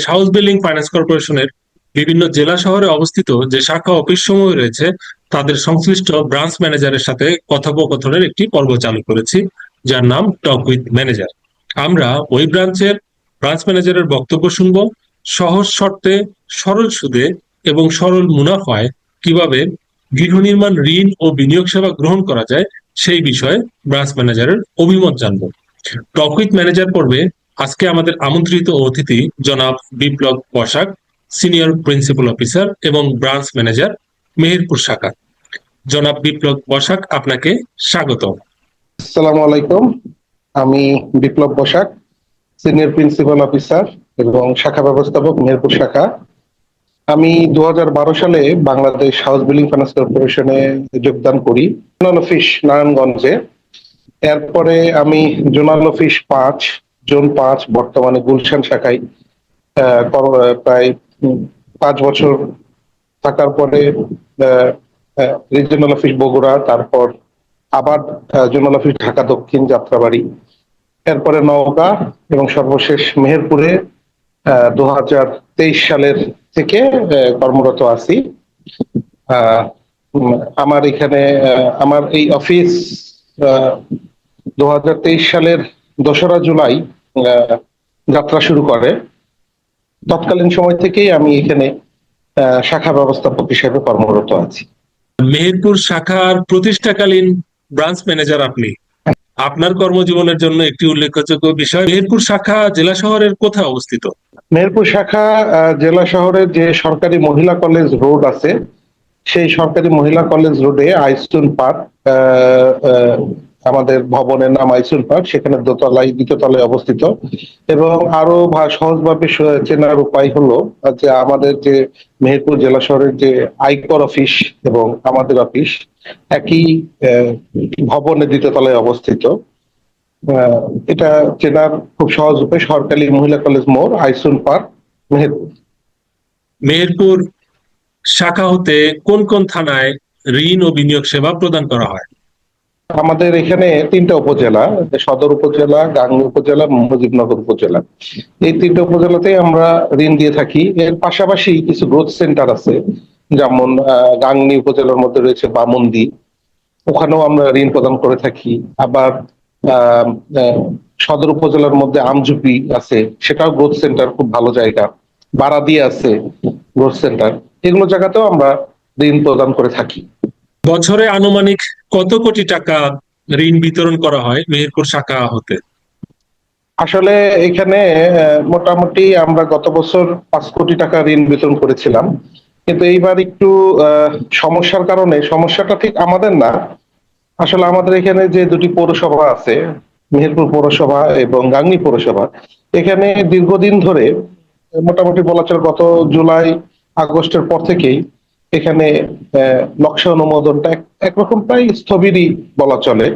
House building finance কর্পোরেশনের বিভিন্ন জেলা শহরে অবস্থিত যে শাখা অফিস সমূহ রয়েছে তাদের সংশ্লিষ্ট ব্রাঞ্চ ম্যানেজারের সাথে কথোপকথনের একটি পর্ব চালু করেছি, যার নাম টক উইথ ম্যানেজার। আমরা ওই ব্রাঞ্চ ম্যানেজারের বক্তব্য শুনব, সহজ শর্তে, সরল সুদে এবং সরল মুনাফায় কিভাবে গৃহ নির্মাণ ঋণ ও বিনিয়োগ সেবা গ্রহণ করা যায় সেই বিষয়ে ব্রাঞ্চ ম্যানেজারের অভিমত জানব। টক উইথ ম্যানেজার পর্বে আজকে আমাদের আমন্ত্রিত অতিথি জনাব বিপ্লব বসাক, সিনিয়র প্রিন্সিপাল অফিসার এবং ব্রাঞ্চ ম্যানেজার, মেহেরপুর শাখা। জনাব বিপ্লব বসাক, আপনাকে স্বাগত। আসসালামু আলাইকুম। আমি বিপ্লব বসাক, সিনিয়র প্রিন্সিপাল অফিসার এবং শাখা ব্যবস্থাপক, মেহেরপুর শাখা। আমি 2012 সালে বাংলাদেশ হাউস বিল্ডিং ফাইন্যান্স কর্পোরেশনে যোগদান করি, জোনাল অফিস নারায়ণগঞ্জে। এরপরে আমি জোনাল অফিস 5, জোন 5, বর্তমানে গুলশান শাখায় প্রায় 5 বছর থাকার পরে রিজিওনাল অফিস বগুড়া, তারপর আবার জোনাল অফিস ঢাকা দক্ষিণ যাত্রাবাড়ি, এরপরে নওগাঁ এবং সর্বশেষ মেহেরপুরে 2023 সালের থেকে কর্মরত আছি। আমার এখানে আমার এই অফিস 2023 সালের 2রা জুলাই যাত্রা শুরু করে। তৎকালীন সময় থেকেই আমি এখানে শাখা ব্যবস্থাপক হিসেবে কর্মরত আছি। মেহেরপুর শাখার প্রতিষ্ঠাকালীন ব্রাঞ্চ ম্যানেজার আপনি। আপনার কর্মজীবনের জন্য একটি উল্লেখযোগ্য বিষয়, মেহেরপুর শাখা জেলা শহরের কোথায় অবস্থিত? মেহেরপুর শাখা জেলা শহরের যে সরকারি মহিলা কলেজ রোড আছে, সেই সরকারি মহিলা কলেজ রোডে আইসুন পার্ক, আমাদের ভবনের নাম আইসুন পার্ক, সেখানে দ্বিতীয় তলায় অবস্থিত। এবং আরো সহজভাবে চেনার উপায় হলো যে আমাদের যে মেহেরপুর জেলা শহরের যে আয়কর অফিস এবং আমাদের অফিস একই ভবনের দ্বিতীয় তলায় অবস্থিত। এটা চেনার খুব সহজ উপায়, সরকারি মহিলা কলেজ মোড়, আইসুন পার্ক, মেহেরপুর। মেহেরপুর শাখা হতে কোন কোন থানায় ঋণ ও বিনিয়োগ সেবা প্রদান করা হয়? আমাদের এখানে 3টা উপজেলা, সদর উপজেলা, গাংনী উপজেলা, মুজিবনগর উপজেলা। এই 3টা উপজেলাতেই আমরা ঋণ দিয়ে থাকি। এর পাশাপাশি কিছু গ্রোথ সেন্টার আছে, যেমন গাংনী উপজেলার মধ্যে রয়েছে বামন্দি, ওখানেও আমরা ঋণ প্রদান করে থাকি। আবার সদর উপজেলার মধ্যে আমজুপি আছে, সেটাও গ্রোথ সেন্টার, খুব ভালো জায়গা। বারাদি আছে গ্রোথ সেন্টার, এগুলো জায়গাতেও আমরা ঋণ প্রদান করে থাকি। বছরে আনুমানিক কত কোটি টাকা ঋণ বিতরণ করা হয় মেহেরপুর শাখা হতে? আসলে এখানে মোটামুটি আমরা গত বছর 5 কোটি টাকা ঋণ বিতরণ করেছিলাম, কিন্তু এইবার একটু সমস্যার কারণে, সমস্যাটা ঠিক আমাদের না, আসলে আমাদের এখানে যে 2টি পৌরসভা আছে, মেহেরপুর পৌরসভা এবং গাংনী পৌরসভা, এখানে দীর্ঘদিন ধরে মোটামুটি বলা চলে গত জুলাই আগস্টের পর থেকেই এখানে নকশা অনুমোদনটা একরকম প্রায় স্থবিরই বলা চলে।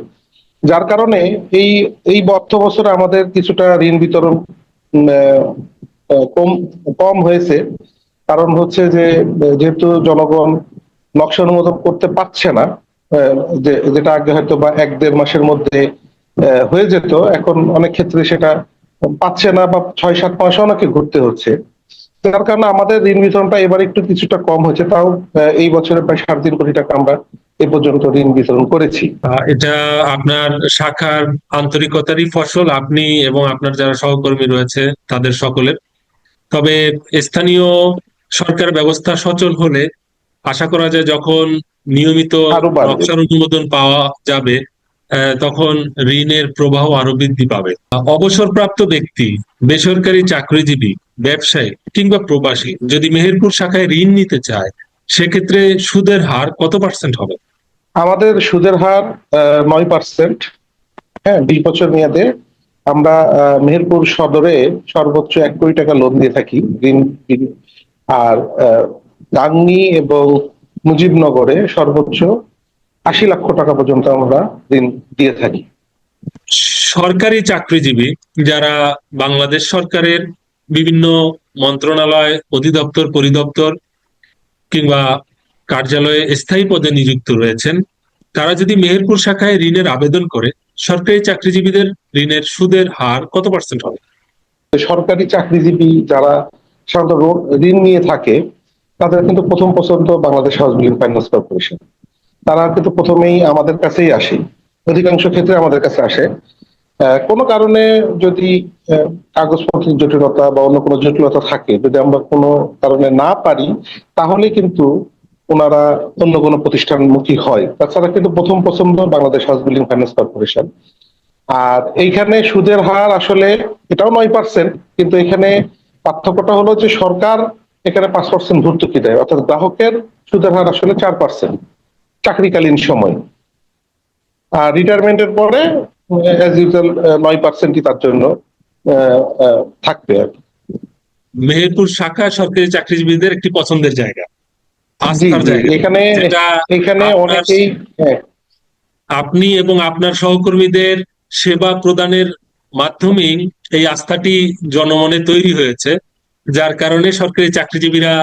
যার কারণে এই এই অর্থ বছরে আমাদের কিছুটা ঋণ বিতরণ কম কম হয়েছে। কারণ হচ্ছে যে যেহেতু জনগণ নকশা অনুমোদন করতে পারছে না, যেটা আগে হয়তো বা 1-1.5 মাসের মধ্যে হয়ে যেত, এখন অনেক ক্ষেত্রে সেটা পাচ্ছে না, বা 6-7 মাসও অনেকে ঘুরতে হচ্ছে। যার কারণে আমাদের ঋণ বিতরণটা এবার একটু কিছুটা কম হয়েছে। তাও এই বছরে প্রায় 3.5 কোটি টাকা আমরা এ পর্যন্ত ঋণ বিতরণ করেছি। এটা আপনার শাখার আন্তরিকতারই ফসল, আপনি এবং আপনার যারা সহকর্মী রয়েছে তাদের সকলের। তবে স্থানীয় সরকার ব্যবস্থা সচল হলে আশা করা যায় যখন নিয়মিত আরো বাড়বে। নকশার অনুমোদন পাওয়া যাবে, তখন ঋণের প্রবাহ আরো বৃদ্ধি পাবে। অবসরপ্রাপ্ত ব্যক্তি, বেসরকারি চাকরিজীবী, ব্যবসায়ী কিংবা প্রবাসী যদি মেহেরপুর শাখায় ঋণ নিতে চায়, সেক্ষেত্রে সুদের হার কত পার্সেন্ট হবে? আমাদের সুদের হার 9%। হ্যাঁ, 20 বছর মেয়াদে আমরা মেহেরপুর সদরে সর্বোচ্চ 1 কোটি টাকা লোন দিয়ে থাকি ঋণ। আর গাংনী এবং মুজিবনগরে সর্বোচ্চ 80 লক্ষ টাকা পর্যন্ত আমরা ঋণ দিয়ে থাকি। সরকারি চাকরিজীবী যারা বাংলাদেশ সরকারের বিভিন্ন মন্ত্রণালয়, অধিদপ্তর, পরিদপ্তর কিংবা কার্যালয়ে স্থায়ী পদে নিযুক্ত রয়েছেন, তারা যদি মেহেরপুর শাখায় ঋণের আবেদন করে, সরকারি চাকরিজীবীদের ঋণের সুদের হার কত পার্সেন্ট হবে? সরকারি চাকরিজীবী যারা সাধারণত ঋণ নিয়ে থাকে, তাদের কিন্তু প্রথম পছন্দ Bangladesh house building finance corporation. তারা কিন্তু প্রথমেই আমাদের কাছেই আসে, অধিকাংশ ক্ষেত্রে আমাদের কাছে আসে। কোনো কারণে যদি কাগজপত্রের জটিলতা বা অন্য কোনো জটিলতা থাকে, যদি আমরা কোনো কারণে না পারি, তাহলে কিন্তু ওনারা অন্য কোনো প্রতিষ্ঠানমুখী হয়। তাছাড়া কিন্তু প্রথম পছন্দ Bangladesh house building finance corporation. আর এইখানে সুদের হার আসলে এটাও 9%, কিন্তু এখানে পার্থক্যটা হলো যে সরকার এখানে 5% ভর্তুকি দেয়, অর্থাৎ গ্রাহকের সুদের হার আসলে 4% চাকরিকালীন সময়। আর রিটায়ারমেন্টের পরে অ্যাজ ইউজুয়াল 9%ই তার জন্য থাকবে আর কি। মেহেরপুর শাখা সরকারি চাকরিজীবীদের একটি পছন্দের জায়গা, জি আস্থার জি, জায়গা, এখানে যেটা এখানে আপনার অনেকেই হ্যাঁ, আপনি এবং আপনার সহকর্মীদের সেবা প্রদানের মাধ্যমেই এই আস্থাটি জনমনে তৈরি হয়েছে, যার কারণে সরকারি চাকরিজীবীরা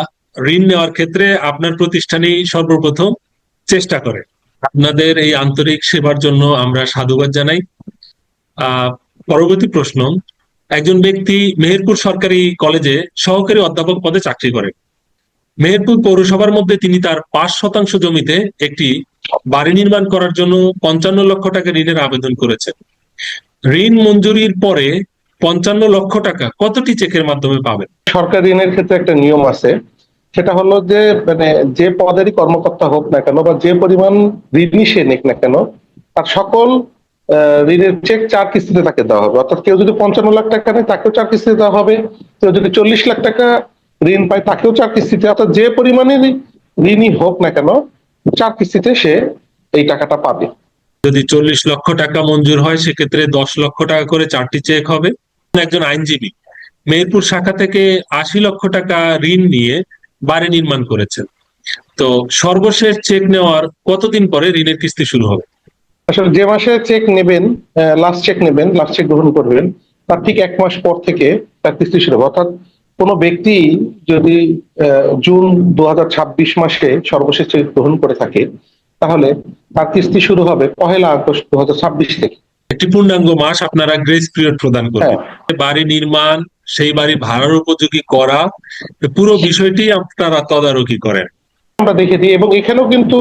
ঋণ নেওয়ার ক্ষেত্রে আপনার প্রতিষ্ঠানই সর্বপ্রথম চেষ্টা করে। আপনাদের এই আন্তরিক সেবার জন্য আমরা সাধুবাদ জানাই। আহ পরবর্তী প্রশ্ন, একজন ব্যক্তি মেহেরপুর সরকারি কলেজে সহকারী অধ্যাপক পদে চাকরি করে। মেহেরপুর পৌরসভার মধ্যে তিনি তার 5% জমিতে একটি বাড়ি নির্মাণ করার জন্য 55 লক্ষ টাকা ঋণের আবেদন করেছেন। ঋণ মঞ্জুরির পরে 55 লক্ষ টাকা কতটি চেকের মাধ্যমে পাবেন? সরকারি ঋণের ক্ষেত্রে একটা নিয়ম আছে, সেটা হলো যে মানে যে পদেরই কর্মকর্তা হোক না কেন বা যে পরিমাণ ঋণই সে নিক না কেন, তার সকল ঋণের চেক 4 কিস্তিতে তাকে দেওয়া হবে। অর্থাৎ কেউ যদি 55 লাখ টাকা নেয় তাকেও 4 কিস্তিতে দেওয়া হবে, কেউ যদি 40 লাখ টাকা ঋণ পায় তাকেও 4 কিস্তিতে, অর্থাৎ যে পরিমাণে ঋণই হোক না কেন 4 কিস্তিতে সে এই টাকাটা পাবে। যদি 40 লক্ষ টাকা মঞ্জুর হয়, সেক্ষেত্রে 10 লক্ষ টাকা করে 4টি চেক হবে। একজন আইনজীবী মেহেরপুর শাখা থেকে 80 লক্ষ টাকা ঋণ নিয়ে বাড়ি নির্মাণ করেছেন। তো সর্বশেষ চেক নেওয়ার কতদিন পরে ঋণের কিস্তি শুরু হবে? আসলে যে মাসে চেক নেবেন, লাস্ট চেক গ্রহণ করবেন, তার ঠিক 1 মাস পর থেকে তার কিস্তি শুরু হবে। অর্থাৎ কোনো ব্যক্তি যদি জুন 2026 মাসে সর্বশেষ চেক গ্রহণ করে থাকে, তাহলে তার কিস্তি শুরু হবে 1 আগস্ট 2026 থেকে। একটি পূর্ণাঙ্গ মাস আপনারা গ্রেস পিরিয়ড প্রদান হ্যাঁ, করবেন। বাড়ি নির্মাণ, সেই বাড়ি ভাড়ার উপযোগী করা, পুরো বিষয়টি আপনারা তদারকি করেন। আমরা দেখে দিই, এবং এখানেও কিন্তু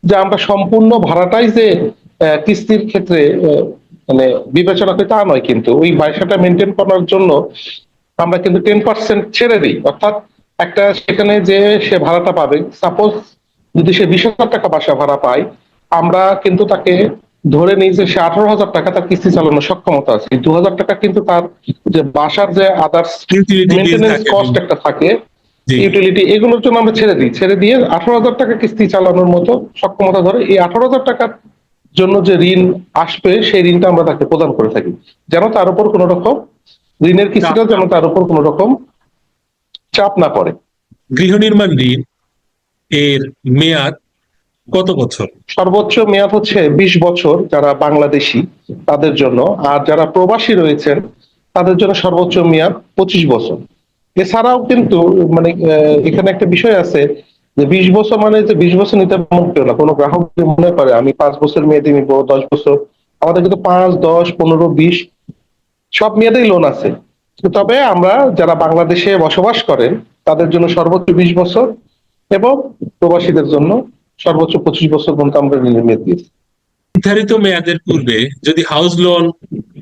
যে আমরা সম্পূর্ণ ভাড়াটাই যে কিস্তির ক্ষেত্রে মানে বিবেচনা করি তা নয়, কিন্তু ওই বাসাটা মেনটেন করার জন্য আমরা কিন্তু 10% ছেড়ে দিই। অর্থাৎ একটা সেখানে যে সে ভাড়াটা পাবে, সাপোজ যদি সে 20,000 টাকা বাসা ভাড়া পায়, আমরা কিন্তু তাকে ধরে নিই যে সে 18,000 টাকা তার কিস্তি চালানোর সক্ষমতা আছে। 2,000 টাকা কিন্তু তার যে বাসার যে আদার্স ইউটিলিটি বিল মেনটেনেন্স থাকে। কস্ট একটা থাকে, জি। ইউটিলিটি, এগুলোর জন্য আমরা ছেড়ে দিয়ে 18,000 টাকা কিস্তি চালানোর মতো সক্ষমতা ধরে এই 18,000 টাকার জন্য যে ঋণ আসবে সেই ঋণটা আমরা তাকে প্রদান করে থাকি, যেন তার উপর কোনো রকম ঋণের কিস্তিটা যেন তার উপর কোনো রকম চাপ না পড়ে। গৃহ নির্মাণ ঋণ এর মেয়াদ কত বছর? সর্বোচ্চ মেয়াদ হচ্ছে 20 বছর যারা বাংলাদেশি তাদের জন্য, আর যারা প্রবাসী রয়েছেন তাদের জন্য সর্বোচ্চ মেয়াদ 25 বছর। এছাড়াও কিন্তু মানে এখানে একটা বিষয় আছে যে 20 বছর মানে যে 20 বছর নিতে এমন কেউ না। কোনো গ্রাহক যদি মনে করে আমি 5 বছর মেয়াদি নিবো, 10 বছর, আমাদের কিন্তু 5, 10, 15, 20 সব মেয়াদেই লোন আছে। তবে আমরা যারা বাংলাদেশে বসবাস করেন তাদের জন্য সর্বোচ্চ 20 বছর, এবং প্রবাসীদের জন্য সর্বোচ্চ 25 বছর পর্যন্ত আমরা ঋণের মেয়াদ দিয়েছি। নির্ধারিত মেয়াদের পূর্বে যদি হাউস লোন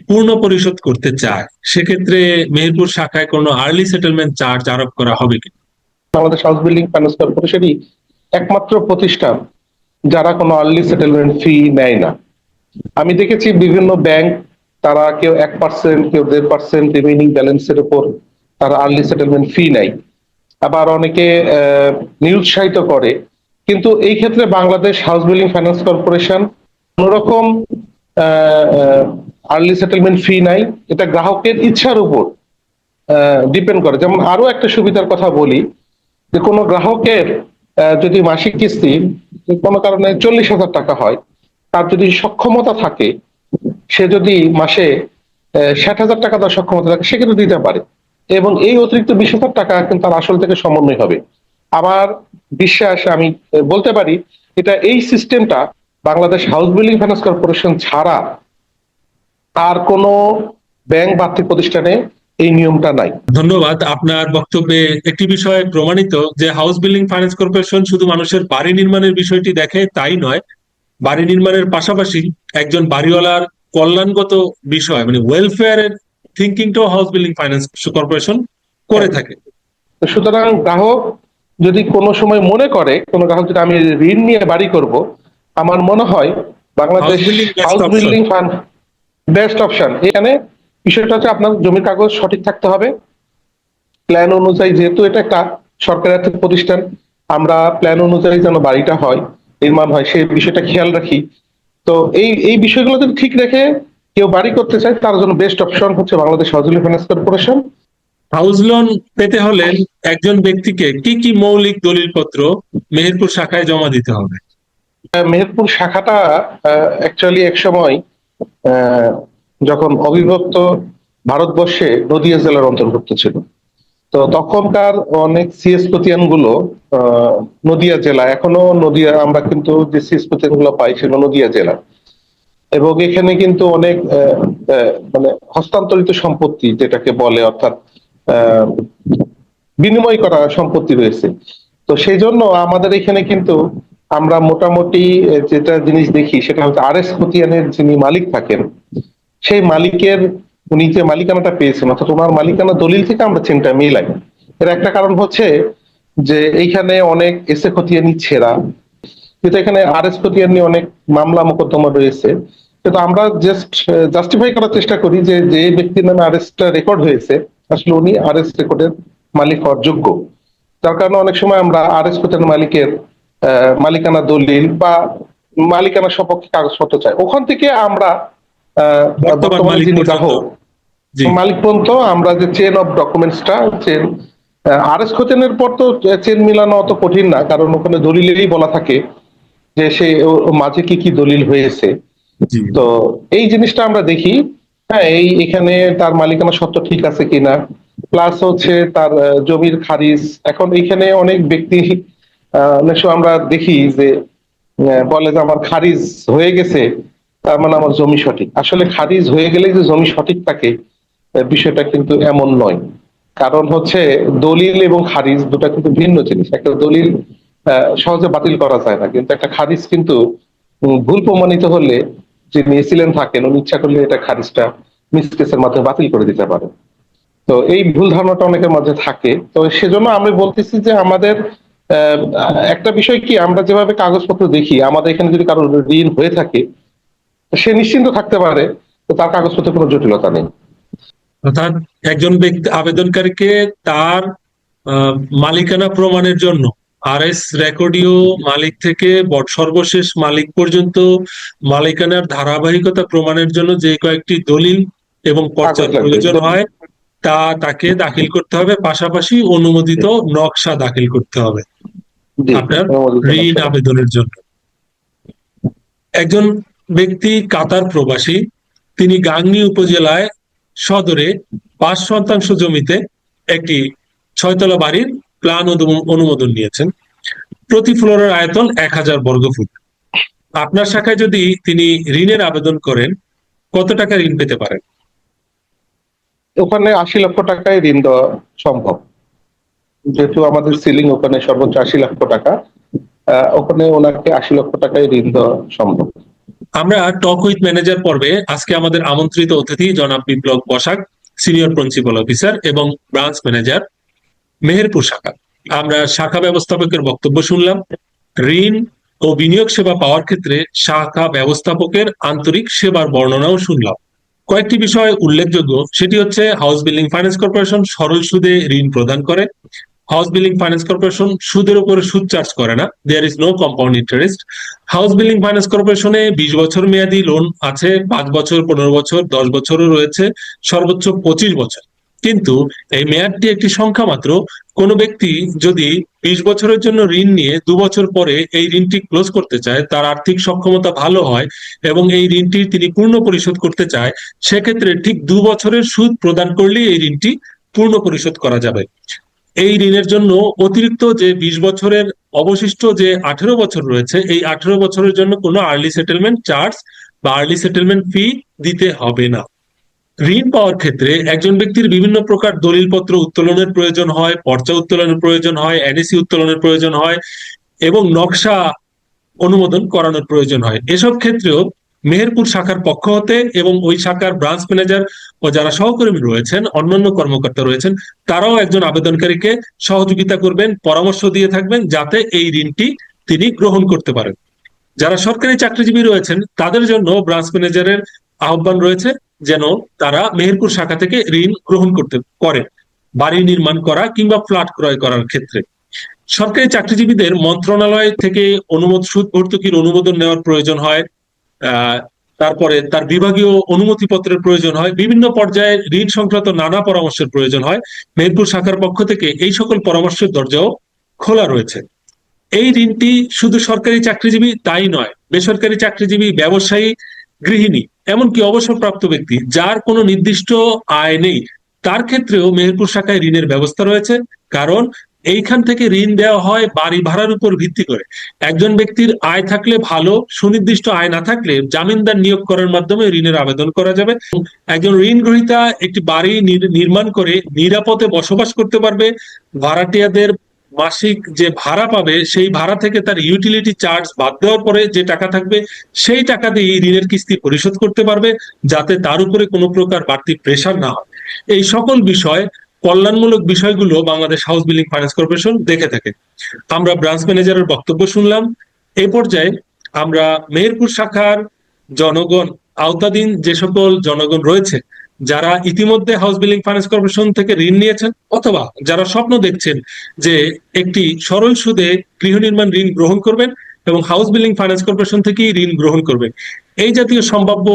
পূর্ণ পরিশোধ করতে চায়, সেক্ষেত্রে মেহেরপুর শাখায় কোনো আর্লি সেটেলমেন্ট চার্জ আরোপ করা হবে কি? বাংলাদেশ হাউস বিল্ডিং ফাইন্যান্স কর্পোরেশনই একমাত্র প্রতিষ্ঠান যারা কোনো আর্লি সেটেলমেন্ট ফি নেয় না। আমি দেখেছি বিভিন্ন ব্যাংক তারা কেউ 1%, কেউ 1.5% রিমেইনিং ব্যালেন্সের উপর তারা আর্লি সেটেলমেন্ট ফি নেয়, আবার অনেকে নিরুৎসাহিত করে। কিন্তু এই ক্ষেত্রে Bangladesh house building finance corporation কোনোরকম আর্লি সেটেলমেন্ট ফি নাই, এটা গ্রাহকের ইচ্ছার উপর ডিপেন্ড করে। যেমন আরো একটা সুবিধার কথা বলি, যে কোনো গ্রাহকের যদি মাসিক কিস্তি কোনো কারণে 40,000 টাকা হয়, তার যদি সক্ষমতা থাকে, সে যদি মাসে 60,000 টাকা তার সক্ষমতা থাকে, সে কিন্তু দিতে পারে, এবং এই অতিরিক্ত 20,000 টাকা কিন্তু তার আসল থেকে সমন্বয় হবে। আমার বিশ্বাস, আমি বলতে পারি এটা এই সিস্টেমটা Bangladesh house building finance corporation ছাড়া আর কোনো ব্যাংক বা আর্থিক প্রতিষ্ঠানে এই নিয়মটা নাই। ধন্যবাদ। আপনার বক্তব্যে একটি বিষয় প্রমাণিত যে হাউস বিল্ডিং ফাইন্যান্স কর্পোরেশন শুধু মানুষের বাড়ি নির্মাণের বিষয়টি দেখে তাই নয়, বাড়ি নির্মাণের পাশাপাশি একজন বাড়িওয়ালার কল্যাণগত বিষয় মানে ওয়েলফেয়ারের থিঙ্কিংটাও হাউস বিল্ডিং ফাইন্যান্স কর্পোরেশন করে হ্যাঁ, থাকে। তো সুতরাং গ্রাহক যদি কোনো সময় মনে করে, কোনো গ্রাহক যদি আমি ঋণ নিয়ে বাড়ি করব, আমার মনে হয় house Bangladesh building best house option. Building fund best option. এখানে বিষয়টা হচ্ছে আপনার জমির কাগজ সঠিক থাকতে হবে, প্ল্যান অনুযায়ী, যেহেতু এটা একটা সরকারি আর্থিক প্রতিষ্ঠান, আমরা প্ল্যান অনুযায়ী যেন বাড়িটা হয়, নির্মাণ হয়, সেই বিষয়টা খেয়াল রাখি। তো এই বিষয়গুলো যদি ঠিক রেখে কেউ বাড়ি করতে চায়, তার জন্য বেস্ট অপশন হচ্ছে Bangladesh housing finance corporation. House loan পেতে হলে একজন ব্যক্তিকে কি কি মৌলিক দলিলপত্র মেহেরপুর শাখায় জমা দিতে হবে? মেহেরপুর শাখাটা অ্যাকচুয়ালি এক সময় যখন অবিভক্ত ভারতবর্ষে নদিয়া জেলার অন্তর্ভুক্ত ছিল, তো তখনকার অনেক সিএস প্রতিয়ান গুলো নদিয়া জেলা, এখনো নদিয়া, আমরা কিন্তু যে সিএস প্রতিয়ান গুলো পাই সেগুলো নদিয়া জেলা। এবং এখানে কিন্তু অনেক মানে হস্তান্তরিত সম্পত্তি যেটাকে বলে, অর্থাৎ আহ, বিনিময় করা সম্পত্তি রয়েছে। তো সেই জন্য আমাদের এখানে কিন্তু আমরা মোটামুটি যেটা জিনিস দেখি সেটা হচ্ছে আরএস খতিয়ানের যিনি মালিক থাকেন, সেই মালিকের, উনি যে মালিকানাটা পেয়েছেন অর্থাৎ ওনার মালিকানা দলিল থেকে আমরা চেনটা মিলাই। এর একটা কারণ হচ্ছে যে এইখানে অনেক এসে খতিয়ানি ছেঁড়া, কিন্তু এখানে আরএস খতিয়ান নিয়ে অনেক মামলা মোকদ্দমা রয়েছে। কিন্তু আমরা জাস্ট জাস্টিফাই করার চেষ্টা করি যে যে ব্যক্তির নামে আরএসটা রেকর্ড হয়েছে আসলে উনি আরএস রেকর্ডের মালিক হওয়ার যোগ্য। যার কারণে অনেক সময় আমরা আরএস খতিয়ান মালিকের মালিকানা দলিল বা মালিকানা সপক্ষে কাগজপত্র চাই, ওখান থেকে আমরা বর্তমান বর্তমানে মালিক যিনি পর্যন্ত। গ্রাহক জি। মালিক পর্যন্ত আমরা যে চেন অফ ডকুমেন্টসটা, চেন আরএস খতিয়ানের পর তো চেন মিলানো অত কঠিন না, কারণ ওখানে দলিলেই বলা থাকে যে সে মাঝে কি কি দলিল হয়েছে। জি। তো এই জিনিসটা আমরা দেখি। হ্যাঁ, এখানে তার মালিকানা সত্ত্ব ঠিক আছে কিনা, প্লাস হচ্ছে তার জমির খারিজ। এখন এখানে অনেক ব্যক্তি অনেক সময় আমরা দেখি যে বলে যে আমার খারিজ হয়ে গেছে, তার মানে আমার জমি সঠিক। আসলে খারিজ হয়ে গেলেই যে জমি সঠিক থাকে, বিষয়টা কিন্তু এমন নয়। কারণ হচ্ছে দলিল এবং খারিজ দুটা কিন্তু ভিন্ন জিনিস। একটা দলিল সহজে বাতিল করা যায় না, কিন্তু একটা খারিজ কিন্তু ভুল প্রমাণিত হলে যিনি এসিলেন্ট থাকেন উনি ইচ্ছা করলে এটা খারিজটা মিসকেসের মাধ্যমে বাতিল করে দিতে পারে। তো এই ভুল ধারণাটা অনেকের মাঝে থাকে। তো সেজন্য আমি বলতেছি যে আমাদের আহ, একটা বিষয় কি, আমরা যেভাবে কাগজপত্র দেখি, আমাদের এখানে যদি কারো ঋণ হয়ে থাকে সে নিশ্চিন্ত থাকতে পারে, তো তার কাগজপত্রে কোনো জটিলতা নেই। অর্থাৎ একজন ব্যক্তি আবেদনকারীকে তার আহ, মালিকানা প্রমাণের জন্য আরএস রেকর্ডীয় মালিক থেকে সর্বশেষ মালিক পর্যন্ত মালিকানার ধারাবাহিকতা প্রমাণের জন্য যে কয়েকটি দলিল এবং কাগজ পর্চার লাগবে। প্রয়োজন হয় তা তাকে দাখিল করতে হবে, পাশাপাশি অনুমোদিত নকশা দাখিল করতে হবে জি, আপনার অনুমোদিত ঋণ নকশা। আবেদনের জন্য। একজন ব্যক্তি কাতার প্রবাসী, তিনি গাংনী উপজেলায় সদরে 5 শতাংশ জমিতে একটি 6 তলা বাড়ির প্ল্যান অনুমোদন নিয়েছেন। প্রতি ফ্লোরের আয়তন 1000 বর্গফুট। আপনার শাখায় যদি তিনি ঋণের আবেদন করেন, কত টাকা ঋণ পেতে পারেন? ওখানে 80 লক্ষ টাকায় ঋণ দেওয়া সম্ভব, যেহেতু আমাদের সিলিং ওখানে সর্বোচ্চ 80 লক্ষ টাকা। ওখানে ওনাকে 80 লক্ষ টাকায় ঋণ দেওয়া সম্ভব। আমরা টক উইথ ম্যানেজার পর্বে আজকে আমাদের আমন্ত্রিত অতিথি জনাব বিপ্লব বসাক, সিনিয়র প্রিন্সিপাল অফিসার এবং ব্রাঞ্চ ম্যানেজার, মেহেরপুর শাখা। আমরা শাখা ব্যবস্থাপকের বক্তব্য শুনলাম। ঋণ ও বিনিয়োগ সেবা পাওয়ার ক্ষেত্রে শাখা ব্যবস্থাপকের আন্তরিক সেবার বর্ণনাও শুনলাম। কয়েকটি বিষয় উল্লেখযোগ্য, সেটি হচ্ছে হাউস বিল্ডিং ফাইন্যান্স কর্পোরেশন সরল সুদে ঋণ প্রদান করে। হাউস বিল্ডিং ফাইন্যান্স কর্পোরেশন সুদের উপরে সুদ চার্জ করে না, there is no compound interest. House building finance কর্পোরেশনে 20 বছর মেয়াদী লোন আছে, 5 বছর, 15 বছর, 10 বছরও রয়েছে, সর্বোচ্চ 25 বছর। কিন্তু এই মেয়াদটি একটি সংখ্যা মাত্র। কোনো ব্যক্তি যদি 20 বছরের জন্য ঋণ নিয়ে 2 বছর পরে এই ঋণটি ক্লোজ করতে চায়, তার আর্থিক সক্ষমতা ভালো হয় এবং এই ঋণটি তিনি পূর্ণ পরিশোধ করতে চায়, সেক্ষেত্রে ঠিক 2 বছরের সুদ প্রদান করলেই এই ঋণটি পূর্ণ পরিশোধ করা যাবে। এই ঋণের জন্য অতিরিক্ত যে 20 বছরের অবশিষ্ট যে 18 বছর রয়েছে, এই 18 বছরের জন্য কোনো আর্লি সেটেলমেন্ট চার্জ বা আর্লি সেটেলমেন্ট ফি দিতে হবে না। ঋণ পাওয়ার ক্ষেত্রে একজন ব্যক্তির বিভিন্ন প্রকার দলিলপত্র উত্তোলনের প্রয়োজন হয়, পর্চা উত্তোলনের প্রয়োজন হয়, এনএসি উত্তোলনের প্রয়োজন হয় এবং নকশা অনুমোদন করানোর প্রয়োজন হয়। এসব ক্ষেত্রেও মেহেরপুর শাখার পক্ষ হতে এবং ওই শাখার ব্রাঞ্চ ম্যানেজার ও যারা সহকর্মী রয়েছেন, অন্যান্য কর্মকর্তা রয়েছেন, তারাও একজন আবেদনকারীকে সহযোগিতা করবেন, পরামর্শ দিয়ে থাকবেন যাতে এই ঋণটি তিনি গ্রহণ করতে পারেন। যারা সরকারি চাকরিজীবী রয়েছেন তাদের জন্য ব্রাঞ্চ ম্যানেজারের আহ্বান রয়েছে যেন তারা মেহেরপুর শাখা থেকে ঋণ গ্রহণ করতে করেন, বাড়ি নির্মাণ করা কিংবা ফ্ল্যাট ক্রয় করার ক্ষেত্রে। সরকারি চাকরিজীবীদের মন্ত্রণালয় থেকে সুদ ভর্তুকির অনুমোদন নেওয়ার প্রয়োজন হয়। আহ তারপরে তার বিভাগীয় অনুমতিপত্রের প্রয়োজন হয়, বিভিন্ন পর্যায়ে ঋণ সংক্রান্ত নানা পরামর্শের প্রয়োজন হয়। মেহেরপুর শাখার পক্ষ থেকে এই সকল পরামর্শের দরজাও খোলা রয়েছে। এই ঋণটি শুধু সরকারি চাকরিজীবী তাই নয়, বেসরকারি চাকরিজীবী, ব্যবসায়ী, গৃহিণী, এমনকি অবসরপ্রাপ্ত ব্যক্তি যার কোনো নির্দিষ্ট আয় নেই, তার ক্ষেত্রেও মেহেরপুর শাখায় ঋণের ব্যবস্থা রয়েছে। কারণ এইখান থেকে ঋণ দেওয়া হয় বাড়ি ভাড়ার উপর ভিত্তি করে। একজন ব্যক্তির আয় থাকলে ভালো, সুনির্দিষ্ট আয় না থাকলে জামিনদার নিয়োগ করার মাধ্যমে ঋণের আবেদন করা যাবে। একজন ঋণ গ্রহীতা একটি বাড়ি নির্মাণ করে নিরাপদে বসবাস করতে পারবে। ভাড়াটিয়াদের মাসিক যে ভাড়া পাবে সেই ভাড়া থেকে তার ইউটিলিটি চার্জ বাদ দেওয়ার পরে যে টাকা থাকবে সেই টাকা দিয়ে ঋণের কিস্তি পরিশোধ করতে পারবে, যাতে তার উপরে কোনো প্রকার বাড়তি প্রেশার না হয়। এই সকল বিষয়, কল্যাণমূলক বিষয়গুলো Bangladesh house building finance corporation দেখে থাকে। আমরা ব্রাঞ্চ ম্যানেজারের বক্তব্য শুনলাম। এই পর্যায়ে আমরা মেহেরপুর শাখার জনগণ, আওতাধীন যে সকল জনগণ রয়েছে যারা ইতিমধ্যে হাউস বিল্ডিং ফাইন্যান্স কর্পোরেশন থেকে ঋণ নিয়েছেন অথবা যারা স্বপ্ন দেখছেন যে একটি সরল সুদে গৃহ নির্মাণ ঋণ গ্রহণ করবেন এবং হাউস বিল্ডিং ফাইন্যান্স কর্পোরেশন থেকেই ঋণ গ্রহণ করবেন, এই জাতীয় সম্ভাব্য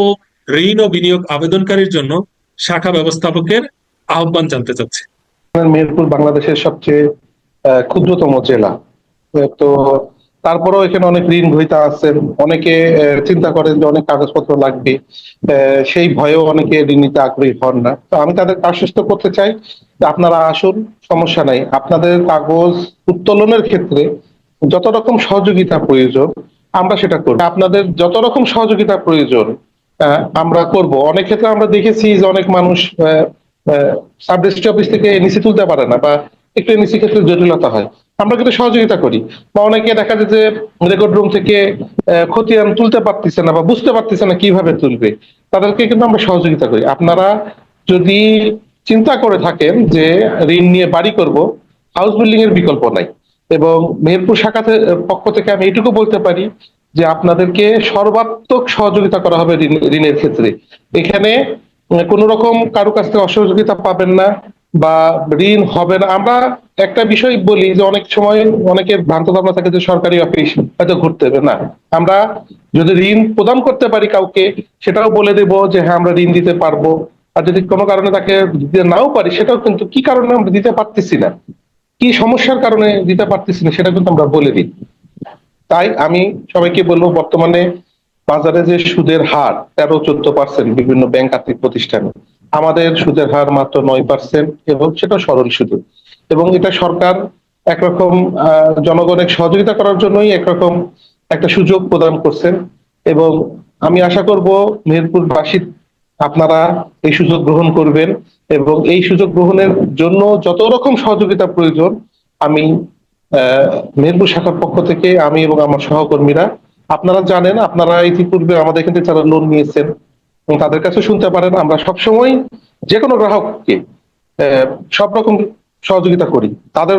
ঋণ ও বিনিয়োগ আবেদনকারীর জন্য শাখা ব্যবস্থাপকের আহ্বান জানতে চাচ্ছি। মেহেরপুর বাংলাদেশের সবচেয়ে ক্ষুদ্রতম জেলা। তো তারপরেও এখানে অনেক ঋণ গ্রহীতা আছেন, অনেকে চিন্তা করেন যে অনেক কাগজপত্র লাগবে, সেই ভয়েও অনেকে ঋণ নিতে আগ্রহী হন না। তো আমি তাদের আশ্বস্ত করতে চাই যে আপনারা আসুন, সমস্যা নাই। আপনাদের কাগজ উত্তোলনের ক্ষেত্রে যত রকম সহযোগিতা প্রয়োজন আমরা সেটা করব। আপনাদের যত রকম সহযোগিতা প্রয়োজন আমরা করব। অনেক ক্ষেত্রে আমরা দেখেছি যে অনেক মানুষ সাব রেজিস্ট্রি অফিস থেকে এনইসি তুলতে পারে না, বা একটু এনইসি ক্ষেত্রে জটিলতা হয়, আমরা কিন্তু সহযোগিতা করি। বা অনেকে দেখা যায় যে রেকর্ড রুম থেকে খতিয়ান তুলতে পারতেছে না বা বুঝতে পারতেছে না কিভাবে তুলবে, তাদেরকে কিন্তু আমরা সহযোগিতা করি। আপনারা যদি চিন্তা করে থাকেন যে ঋণ নিয়ে বাড়ি করব, হাউস বিল্ডিং এর বিকল্প নাই। এবং মেহেরপুর শাখা পক্ষ থেকে আমি এইটুকু বলতে পারি যে আপনাদেরকে সর্বাত্মক সহযোগিতা করা হবে ঋণের ক্ষেত্রে। এখানে কোন রকম কারো কাছ থেকে অসহযোগিতা পাবেন না বা ঋণ হবে না। আমরা একটা বিষয় বলি যে অনেক সময় অনেকের ভ্রান্ত ধারণা থাকে যে সরকারি অফিস হয়তো ঘুরতে হবে না। আমরা যদি ঋণ প্রদান করতে পারি কাউকে, সেটাও বলে দেব যে হ্যাঁ আমরা ঋণ দিতে পারবো। আর যদি কোনো কারণে তাকে দিতে নাও পারি, সেটাও কিন্তু কি কারণে আমরা দিতে পারতেছি না, কি সমস্যার কারণে দিতে পারতেছি না, সেটা কিন্তু আমরা বলে দিই। তাই আমি সবাইকে বলবো, বর্তমানে বাজারে যে সুদের হার 13-14% বিভিন্ন ব্যাংক আর্থিক প্রতিষ্ঠানে, আমাদের সুদের হার মাত্র 9%, এবং সেটা সরল সুদ। এবং এটা সরকার একরকম জনগণের সহযোগিতা করার জন্যই একরকম একটা সুযোগ প্রদান করছেন। এবং আমি আশা করব মেহেরপুরবাসী আপনারা এই সুযোগ গ্রহণ করবেন, এবং এই সুযোগ গ্রহণের জন্য যত রকম সহযোগিতা প্রয়োজন আমি মেহেরপুর শাখার পক্ষ থেকে, আমি এবং আমার সহকর্মীরা, আপনারা জানেন, আপনারা ইতিপূর্বে আমাদের এখান থেকে যারা লোন নিয়েছেন এবং তাদের কাছে শুনতে পারেন, আমরা সবসময় যে কোনো গ্রাহককে সব রকম সহযোগিতা করি। তাদের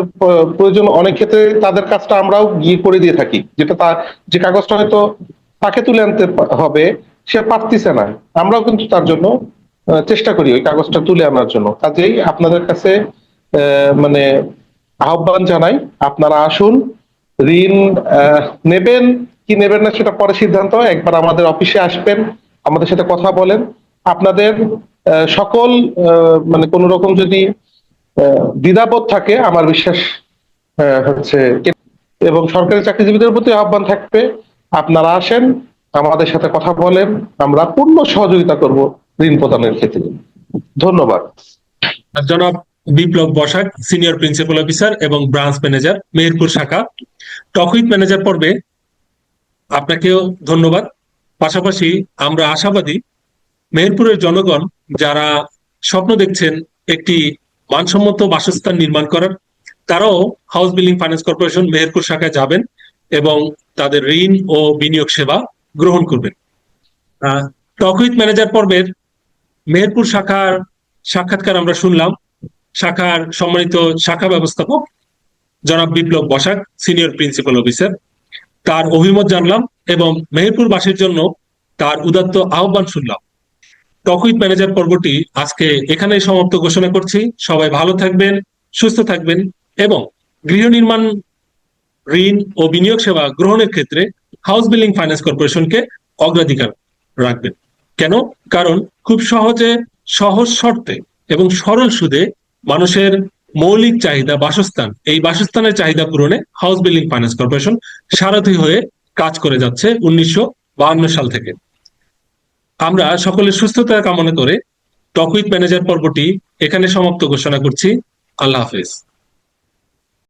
প্রয়োজন অনেক ক্ষেত্রে তাদের কাজটা আমরাও গিয়ে করে দিয়ে থাকি, যেটা তার যে কাগজটা হয়তো তাকে তুলে আনতে হবে, সে পারতিছে না, আমরাও কিন্তু তার জন্য চেষ্টা করি ওই কাগজটা তুলে আনার জন্য। কাজেই আপনাদের কাছে মানে আহ্বান জানাই, আপনারা আসুন। ঋণ নেবেন কি নেবেন না সেটা পরে সিদ্ধান্ত, একবার আমাদের অফিসে আসবেন, আমাদের সাথে কথা বলেন। আপনাদের সকল মানে কোন রকম যদি দ্বিধাবোধ থাকে, আমার বিশ্বাস হচ্ছে, এবং সরকারি চাকরিজীবীদের প্রতি আহ্বান থাকবে, আপনারা আসেন, আমাদের সাথে কথা বলেন, আমরা পূর্ণ সহযোগিতা করব ঋণ প্রদানের ক্ষেত্রে। ধন্যবাদ। জনাব বিপ্লব বসাক, সিনিয়র প্রিন্সিপাল অফিসার এবং ব্রাঞ্চ ম্যানেজার, মেহেরপুর শাখা। টক উইথ ম্যানেজার পর্বে আপনাকেও ধন্যবাদ। পাশাপাশি আমরা আশাবাদী মেহেরপুরের জনগণ যারা স্বপ্ন দেখছেন একটি মানসম্মত বাসস্থান নির্মাণ করার, তারাও house building finance corporation Meherpur শাখায় যাবেন এবং তাদের ঋণ ও বিনিয়োগ সেবা গ্রহণ করবেন। টক উইথ ম্যানেজার পর্বের মেহেরপুর শাখার সাক্ষাৎকার আমরা শুনলাম। শাখার সম্মানিত শাখা ব্যবস্থাপক জনাব বিপ্লব বসাক, সিনিয়র প্রিন্সিপাল অফিসার, তার অভিমত জানলাম এবং মেহেরপুরবাসীর জন্য তার উদাত্ত আহ্বান শুনলাম। টক উইথ ম্যানেজার পর্বটি আজকে এখানেই সমাপ্ত ঘোষণা করছি। সবাই ভালো থাকবেন, সুস্থ থাকবেন এবং গৃহ নির্মাণ ঋণ ও বিনিয়োগ সেবা গ্রহণের ক্ষেত্রে হাউস বিল্ডিং ফাইন্যান্স কর্পোরেশনকে অগ্রাধিকার রাখবেন। কেন? কারণ খুব সহজে, সহজ শর্তে এবং সরল সুদে মানুষের মৌলিক চাহিদা বাসস্থান, এই বাসস্থানের চাহিদা পূরণে হাউস বিল্ডিং ফাইন্যান্স কর্পোরেশন সারথি হয়ে কাজ করে যাচ্ছে 1952 সাল থেকে। আমরা সকলের সুস্থতা কামনা করে টক উইথ ম্যানেজার পর্বটি এখানে সমাপ্ত ঘোষণা করছি। আল্লাহ হাফেজ।